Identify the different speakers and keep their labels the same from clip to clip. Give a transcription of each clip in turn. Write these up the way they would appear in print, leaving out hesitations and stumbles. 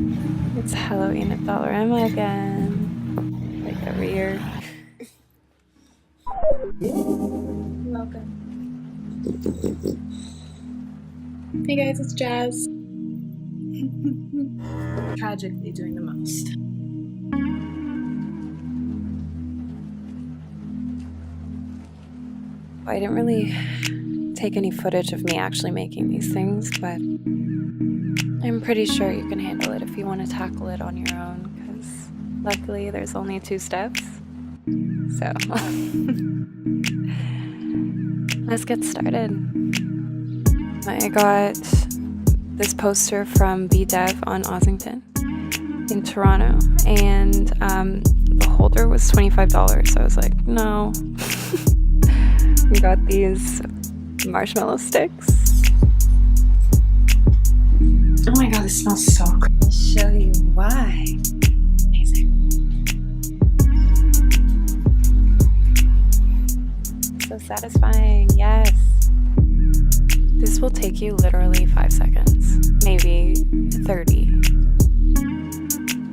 Speaker 1: It's Halloween at Dollarama again. Like every year. Welcome. Hey guys, it's Jazz. Tragically doing the most. I didn't really take any footage of me actually making these things, but I'm pretty sure you can handle it if you want to tackle it on your own, because luckily there's only 2 steps. So let's get started. I got this poster from BDev on Ossington in Toronto, and the holder was $25, so I was like, no. We got these marshmallow sticks. Oh my god, this smells so good. I'll show you why. Amazing. So satisfying, yes. This will take you literally 5 seconds, maybe 30.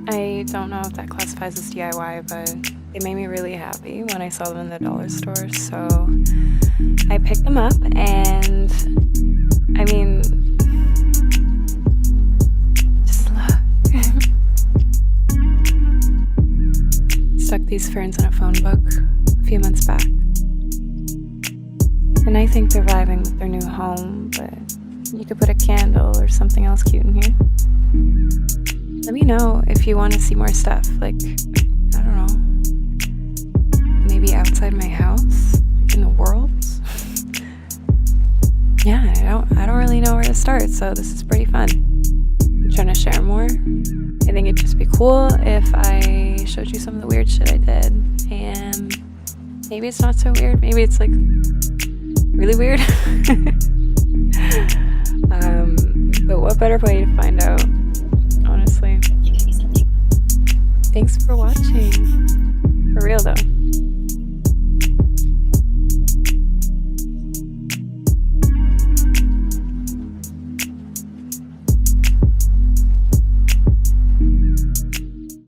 Speaker 1: I don't know if that classifies as DIY, but they made me really happy when I saw them in the dollar store, so I picked them up, and I mean, just look. Stuck these ferns in a phone book a few months back, and I think they're vibing with their new home, but you could put a candle or something else cute in here. Let me know if you want to see more stuff, like, I don't know, maybe outside my house, like in the world. Yeah, I don't really know where to start, so this is pretty fun. I'm trying to share more. I think it'd just be cool if I showed you some of the weird shit I did, and maybe it's not so weird, maybe it's like really weird. But what better way to find out, honestly. Thanks for watching. For real though.